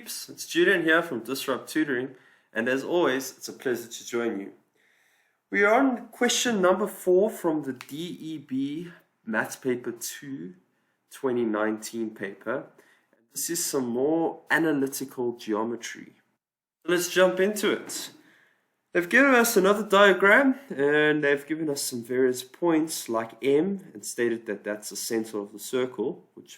peeps, it's Julian here from Disrupt Tutoring, and as always, it's a pleasure to join you. We are on question number 4 from the DBE Maths Paper 2 2019 paper. This is some more analytical geometry. Let's jump into it. They've given us another diagram and they've given us some various points like M and stated that that's the center of the circle, which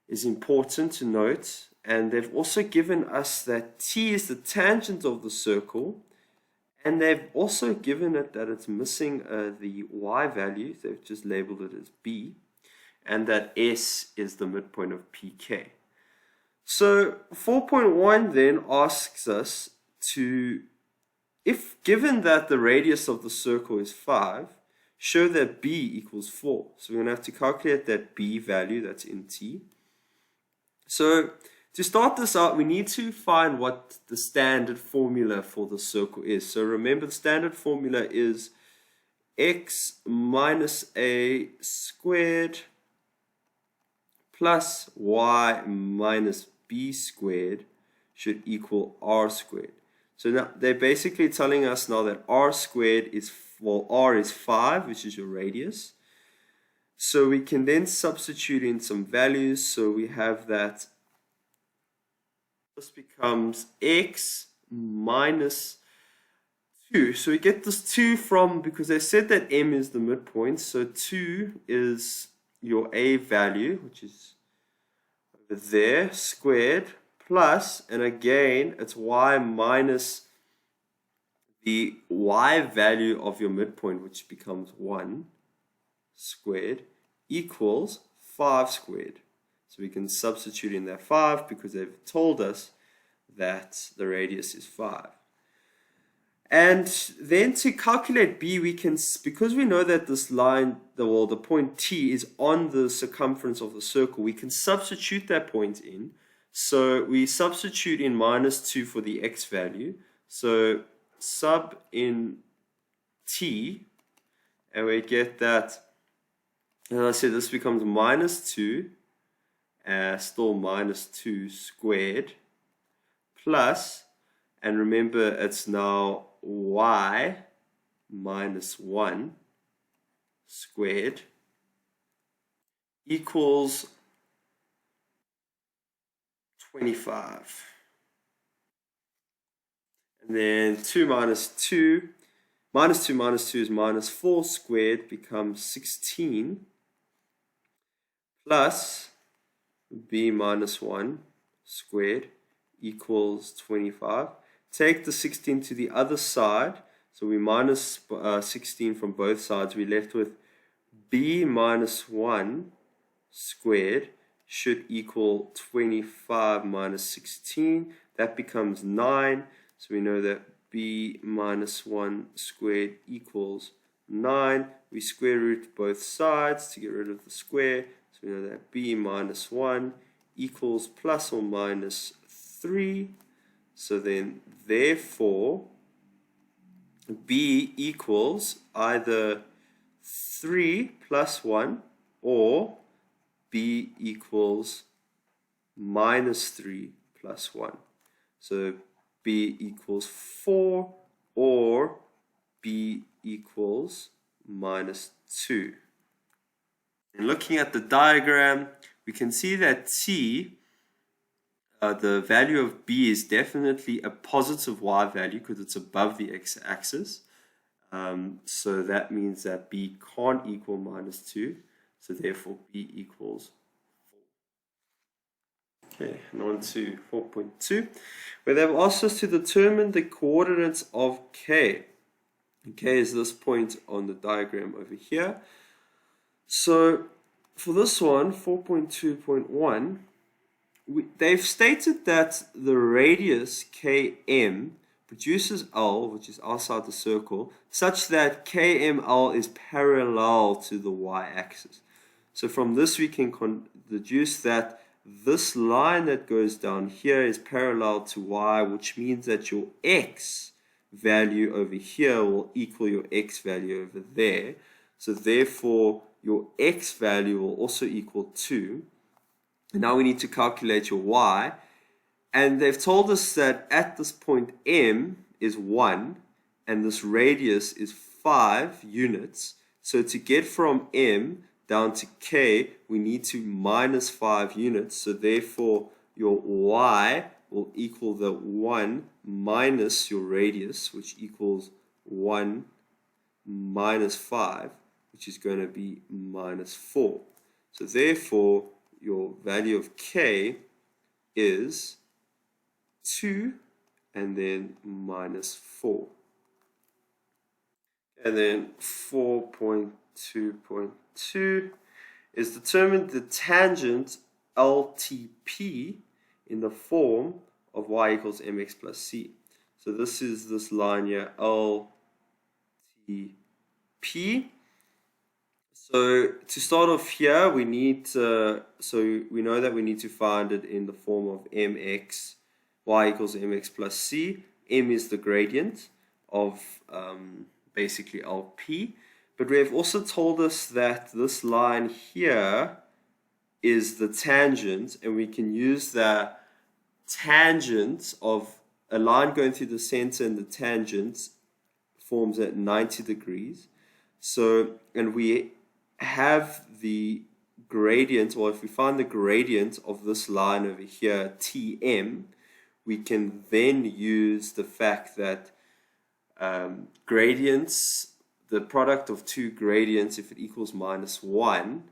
is important to note. And they've also given us that T is the tangent of the circle, and they've also given it that it's missing the Y value. They've just labeled it as B, and that S is the midpoint of PK. So 4.1 then asks us to, if given that the radius of the circle is 5, show that B equals 4. So we're going to have to calculate that B value that's in T. So to start this out, we need to find what the standard formula for the circle is. So remember, the standard formula is x minus a squared plus y minus b squared should equal r squared. So now they're basically telling us now that r squared is, well, r is 5, which is your radius. So we can then substitute in some values. So we have that this becomes x minus 2. So we get this 2 from, because they said that M is the midpoint, so 2 is your A value, which is over there, squared, plus, and again, it's y minus the y value of your midpoint, which becomes 1 squared, equals 5 squared. So we can substitute in that 5 because they've told us that the radius is 5. And then to calculate B, we can, because we know that this line, the point T is on the circumference of the circle, we can substitute that point in. So we substitute in minus 2 for the x value. So sub in T, and we get that, as I said, this becomes minus 2. Still minus 2 squared plus, and remember it's now y minus 1 squared equals 25. And then 2 minus 2 minus 2 minus 2 is minus 4 squared, becomes 16 plus b minus 1 squared equals 25. Take the 16 to the other side, so we minus 16 from both sides. We're left with b minus 1 squared should equal 25 minus 16. That becomes 9. So we know that b minus 1 squared equals 9. We square root both sides to get rid of the square. So we know that b minus 1 equals plus or minus 3. So then, therefore, b equals either 3 plus 1 or b equals minus 3 plus 1. So b equals 4 or b equals minus 2. And looking at the diagram, we can see that T, the value of B is definitely a positive Y value because it's above the x-axis. So that means that B can't equal minus 2. So therefore B equals 4. Okay, and on to 4.2, where they've asked us to determine the coordinates of K. K is this point on the diagram over here. So for this one, 4.2.1, they've stated that the radius Km produces L, which is outside the circle, such that KML is parallel to the y-axis. So from this we can deduce that this line that goes down here is parallel to y, which means that your x value over here will equal your x value over there. So therefore your x value will also equal 2. And now we need to calculate your y. And they've told us that at this point m is 1 and this radius is 5 units. So to get from m down to k, we need to minus 5 units. So therefore, your y will equal the 1 minus your radius, which equals 1 minus 5, which is going to be minus 4. So therefore, your value of k is 2 and then minus 4. And then 4.2.2 is determine the tangent LTP in the form of y equals mx plus c. So this is this line here, LTP. So to start off here, we need so we know that we need to find it in the form of mx, y equals mx plus c. M is the gradient of basically LP. But they have also told us that this line here is the tangent, and we can use the tangent of a line going through the center, and the tangent forms at 90 degrees. So, and we have the gradient, or if we find the gradient of this line over here, Tm, we can then use the fact that gradients, the product of two gradients, if it equals minus 1,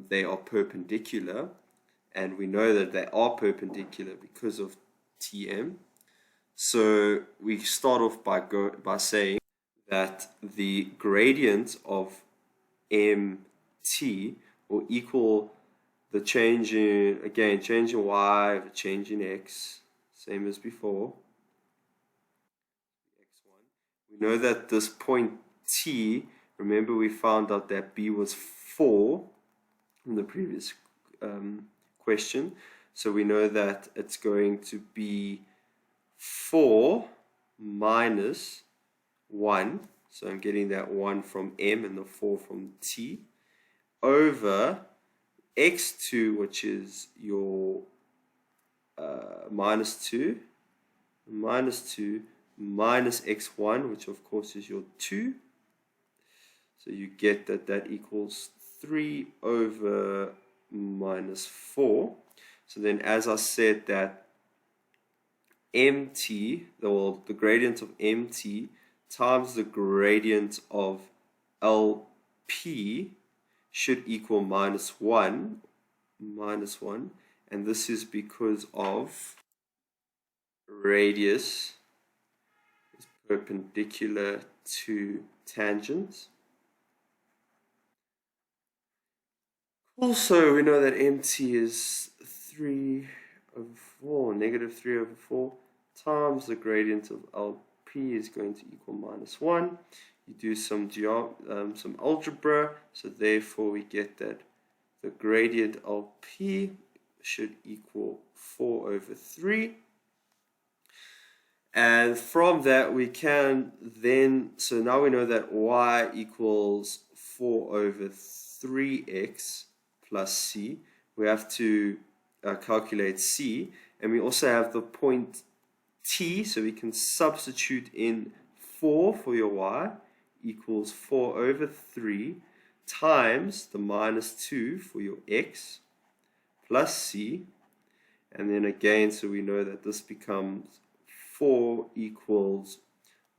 they are perpendicular, and we know that they are perpendicular because of Tm. So we start off by saying that the gradient of mt will equal the change in, again, change in y, the change in x, same as before. We know that this point t, remember we found out that b was 4 in the previous question. So we know that it's going to be 4 minus 1. So I'm getting that 1 from m and the 4 from t, over x2, which is your minus 2, minus x1, which of course is your 2. So you get that that equals 3 over minus 4. So then, as I said, that mt, the gradient of mt times the gradient of LP should equal minus 1, and this is because of radius is perpendicular to tangent. Also, we know that mt is 3 over 4, negative 3 over 4, times the gradient of LP is going to equal minus 1. You do some algebra, so therefore we get that the gradient LP should equal 4 over 3. And from that we can then, so now we know that y equals 4 over 3x plus c. We have to calculate c, and we also have the point t, so we can substitute in 4 for your y equals 4 over 3 times the minus 2 for your x plus c, and then again, so we know that this becomes 4 equals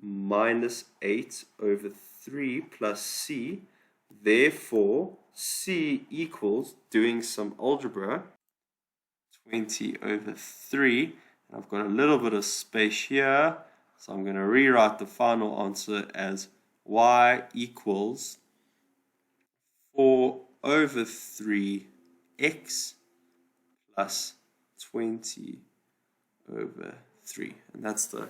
minus 8 over 3 plus c. Therefore, c equals, doing some algebra, 20 over 3. I've got a little bit of space here, so I'm going to rewrite the final answer as y equals 4 over 3x plus 20 over 3. And that's the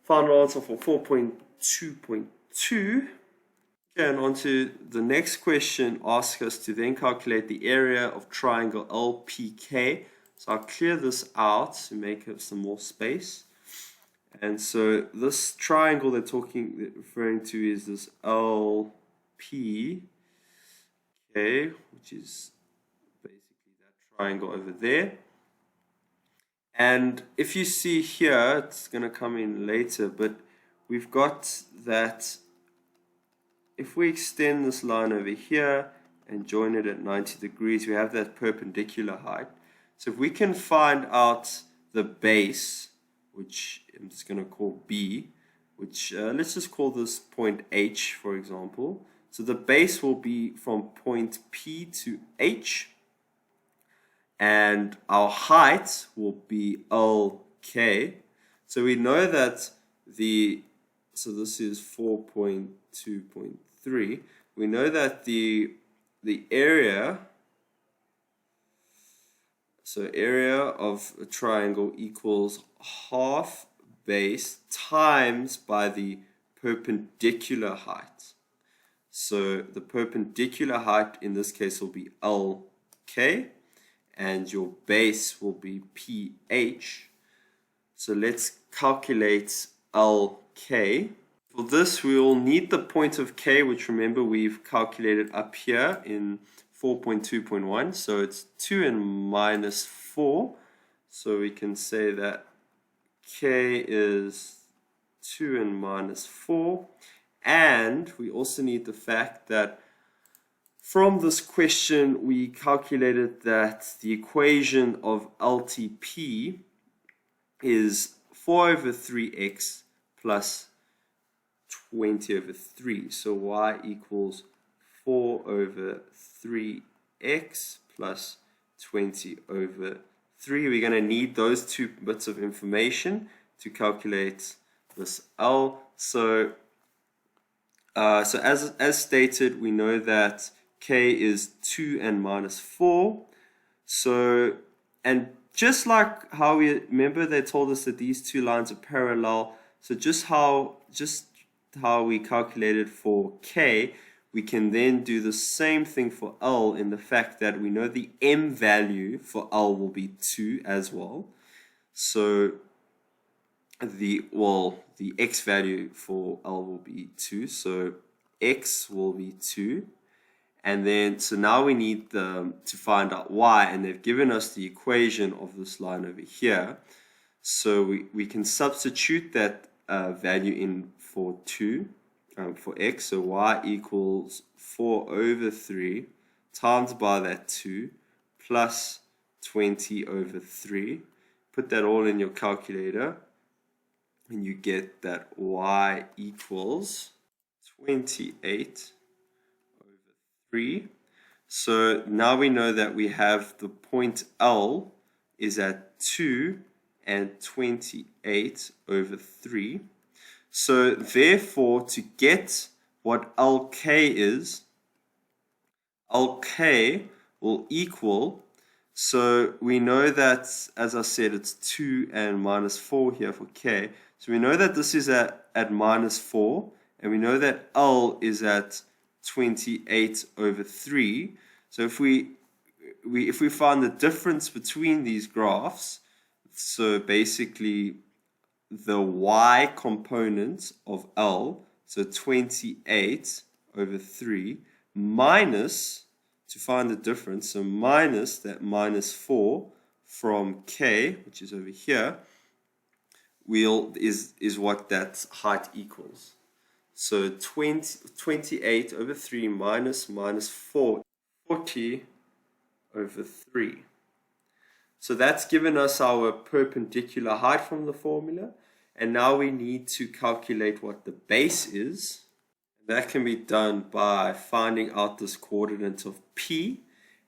final answer for 4.2.2. And on to the next question, asks us to then calculate the area of triangle LPK. So I'll clear this out to make up some more space. And so this triangle they're referring to is this LPK, which is basically that triangle over there. And if you see here, it's going to come in later, but we've got that if we extend this line over here and join it at 90 degrees, we have that perpendicular height. So if we can find out the base, which I'm just going to call B, which let's just call this point H, for example. So the base will be from point P to H, and our height will be LK. So we know that so this is 4.2.3. We know that the area, so area of a triangle equals half base times by the perpendicular height. So the perpendicular height in this case will be LK, and your base will be PH. So let's calculate LK. For this, we will need the point of K, which remember we've calculated up here in 4.2.1. So it's 2 and minus 4. So we can say that K is 2 and minus 4. And we also need the fact that from this question, we calculated that the equation of LTP is 4 over 3x plus 20 over 3. So y equals 4 over 3x plus 20 over 3. We're going to need those two bits of information to calculate this L. So as stated, we know that K is 2 and minus 4. So, and just like how we remember, they told us that these two lines are parallel. So just how we calculated for K, we can then do the same thing for L in the fact that we know the M value for L will be 2 as well. So the X value for L will be 2. So X will be 2. And then, so now we need to find out Y, and they've given us the equation of this line over here. So we can substitute that value in for 2, for X. So Y equals 4 over 3 times by that 2 plus 20 over 3. Put that all in your calculator, and you get that Y equals 28 over 3. So now we know that we have the point L is at 2 and 28 over 3. So therefore, to get what LK is, LK will equal, so we know that, as I said, it's 2 and minus 4 here for K. So we know that this is at minus 4, and we know that L is at 28 over 3. So if we find the difference between these graphs, so basically the Y component of L, so 28 over 3, minus, to find the difference, so minus that minus 4 from K, which is over here, is what that height equals. So 28 over 3 minus 4, 40 over 3. So that's given us our perpendicular height from the formula. And now we need to calculate what the base is. That can be done by finding out this coordinate of P.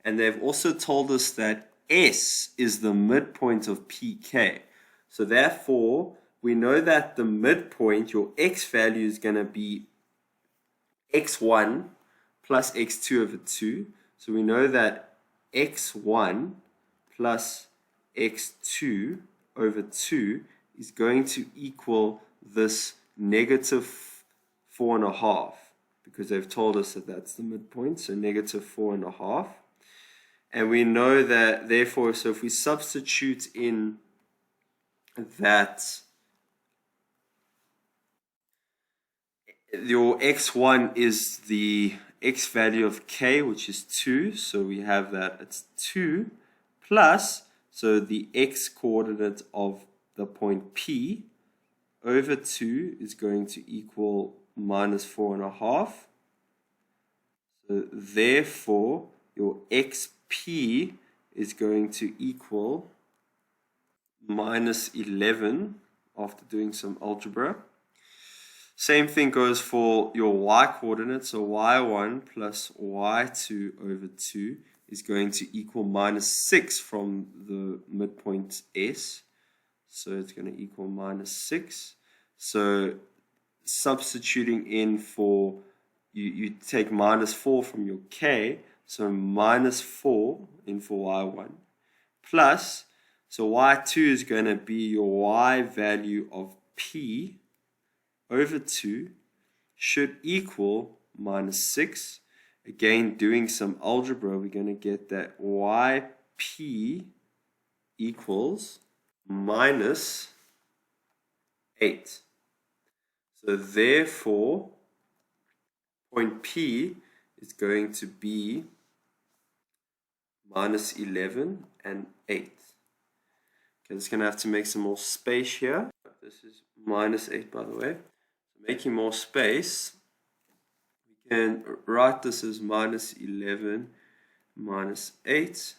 And they've also told us that S is the midpoint of PK. So therefore, we know that the midpoint, your X value, is going to be X1 plus X2 over 2. So we know that X1 plus X2 over 2 is going to equal this negative 4.5, because they've told us that that's the midpoint, so negative 4.5. And we know that, therefore, so if we substitute in that your X1 is the X value of K, which is 2, so we have that it's 2 plus, So the x coordinate of the point P over 2 is going to equal minus 4.5. So therefore, your xp is going to equal minus 11 after doing some algebra. Same thing goes for your y coordinate. So y1 plus y2 over 2 is going to equal minus 6 from the midpoint S. So it's going to equal minus 6. So substituting in for, you take minus 4 from your k. So minus 4 in for y1 plus, so y2 is going to be your y value of p over 2 should equal minus 6. Again, doing some algebra, we're going to get that yp equals minus 8. So therefore, point P is going to be minus 11 and 8. Okay, I'm just going to have to make some more space here. This is minus 8, by the way. So making more space, we can write this as minus 11 minus 8.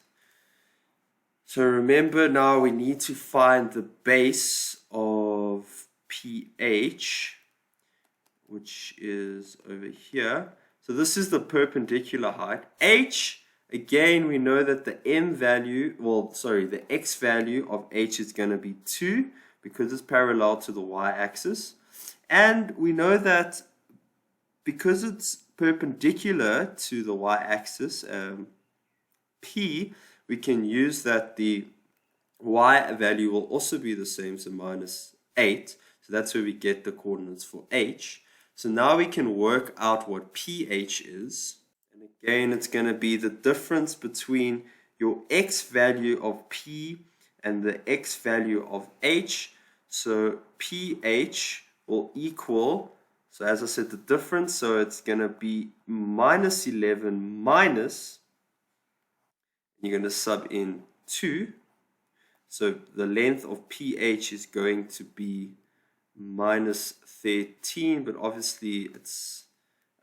So remember, now we need to find the base of pH, which is over here. So this is the perpendicular height. H, again, we know that the the x value of h is going to be 2 because it's parallel to the y-axis. And we know that because it's perpendicular to the y-axis, P, we can use that the y value will also be the same, so minus 8. So that's where we get the coordinates for h. So now we can work out what pH is. And again, it's going to be the difference between your x value of P and the x value of h. So pH will equal, so as I said, the difference, so it's going to be minus 11 minus, you're going to sub in 2. So the length of pH is going to be minus 13, but obviously it's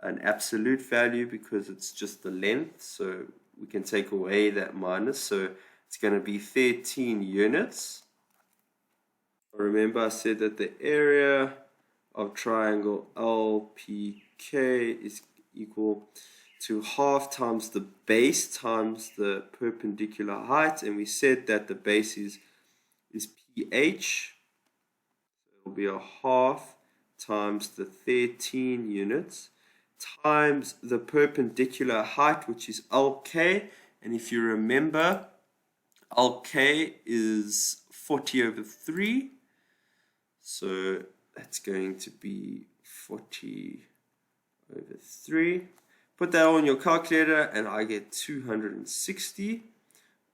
an absolute value because it's just the length, so we can take away that minus, so it's going to be 13 units. Remember, I said that the area of triangle LPK is equal to half times the base times the perpendicular height, and we said that the base is pH. It will be a half times the 13 units times the perpendicular height, which is LK. And if you remember, LK is 40 over 3. So that's going to be 40 over 3. Put that on your calculator and I get 260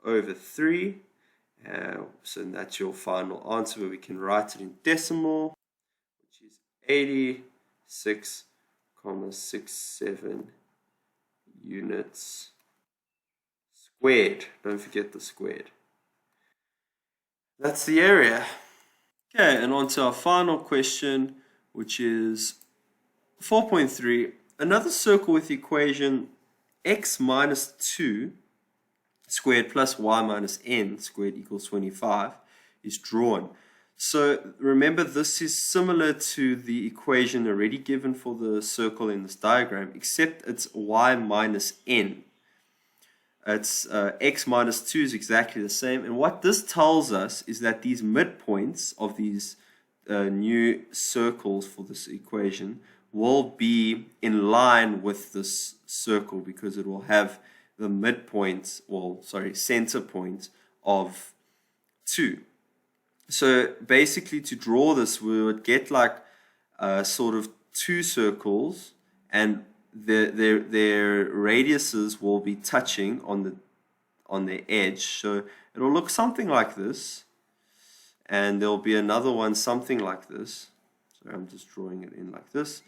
over 3. So that's your final answer, where we can write it in decimal, which is 86.67 units squared. Don't forget the squared. That's the area. Okay, and on to our final question, which is 4.3. Another circle with the equation x minus 2 squared plus y minus n squared equals 25 is drawn. So remember, this is similar to the equation already given for the circle in this diagram, except it's y minus n. It's x minus 2 is exactly the same. And what this tells us is that these midpoints of these new circles for this equation will be in line with this circle, because it will have the midpoint, center point of 2. So basically, to draw this, we would get like sort of 2 circles, and their radiuses will be touching on the edge. So it'll look something like this, and there'll be another one something like this. So I'm just drawing it in like this,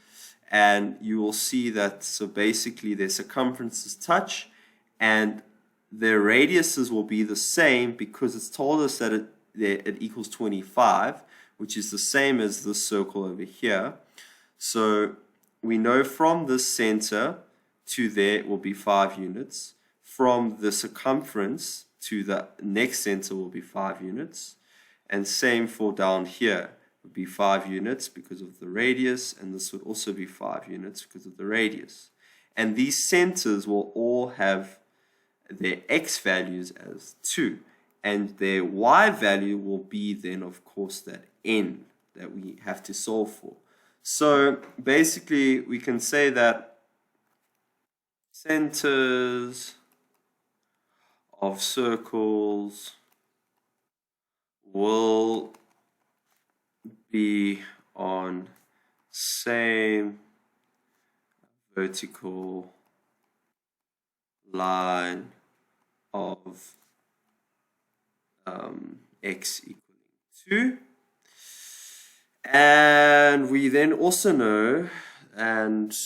and you will see that, so basically their circumferences touch, and their radiuses will be the same because it's told us that it equals 25, which is the same as this circle over here. So we know from this center to there it will be 5 units. From the circumference to the next center will be 5 units. And same for down here. It would be 5 units because of the radius, and this would also be 5 units because of the radius. And these centers will all have their x values as 2. And their y value will be then, of course, that n that we have to solve for. So basically, we can say that centers of circles will be on same vertical line of x equaling 2. And we then also know, and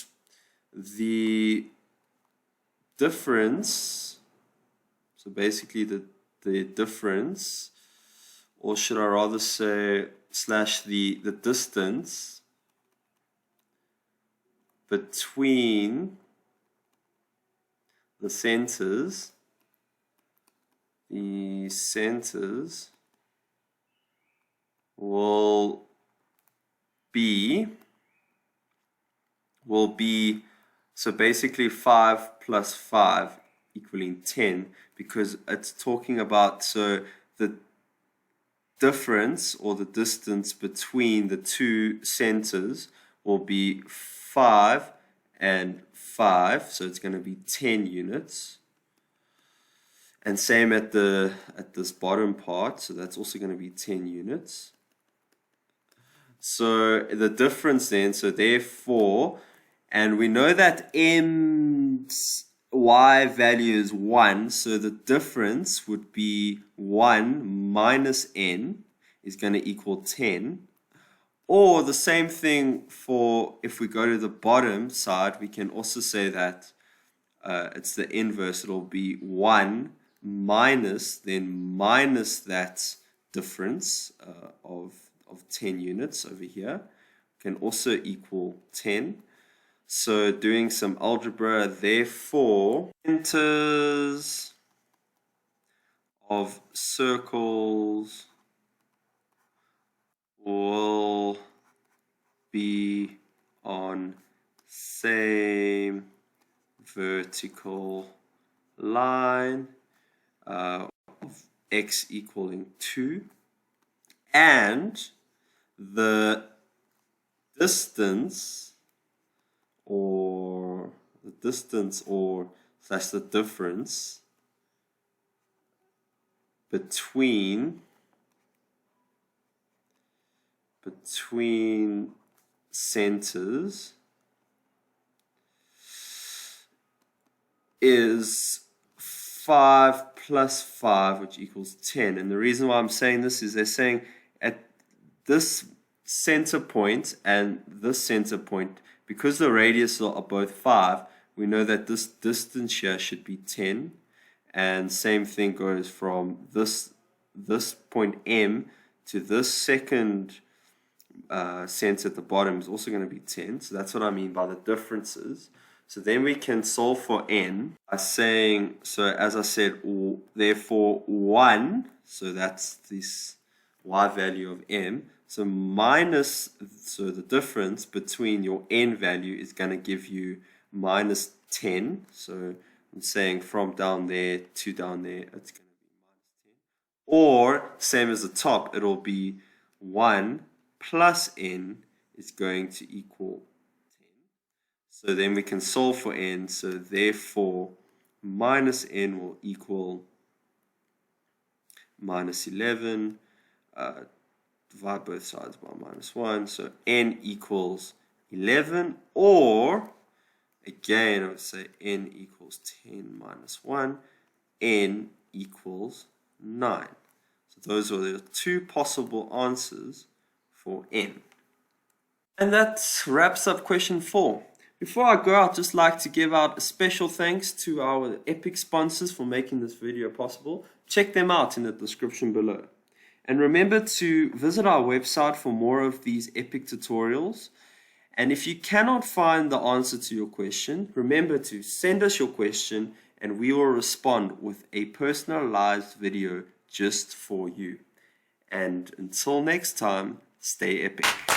the difference, so basically the difference, or should I rather say slash the distance between the centers will be so basically 5 plus 5 equaling 10, because it's talking about, so the difference or the distance between the two centers will be 5 and 5, so it's going to be 10 units. And same at this bottom part, so that's also going to be 10 units. So the difference then, so therefore, and we know that m's y value is 1, so the difference would be 1 minus n is going to equal 10. Or the same thing for, if we go to the bottom side, we can also say that it's the inverse. It'll be 1 minus, then minus that difference of 10 units over here can also equal 10. So doing some algebra, therefore centers of circles will be on same vertical line of x equaling 2, and the distance or slash the difference between centers is 5 plus 5, which equals 10. And the reason why I'm saying this is they're saying at this center point and this center point, because the radius are both 5, we know that this distance here should be 10. And same thing goes from this point M to this second center at the bottom is also going to be 10. So that's what I mean by the differences. So then we can solve for n by saying, so as I said, therefore 1, so that's this y value of m, so minus, so the difference between your n value is going to give you minus 10. So I'm saying from down there to down there, it's going to be minus 10. Or, same as the top, it'll be 1 plus n is going to equal 10. So then we can solve for n. So therefore, minus n will equal minus 11. Divide both sides by minus 1. So n equals 11. Or, again, I would say n equals 10 minus 1. N equals 9. So those are the two possible answers for n. And that wraps up question 4. Before I go, I'd just like to give out a special thanks to our epic sponsors for making this video possible. Check them out in the description below. And remember to visit our website for more of these epic tutorials. And if you cannot find the answer to your question, remember to send us your question and we will respond with a personalized video just for you. And until next time, stay epic.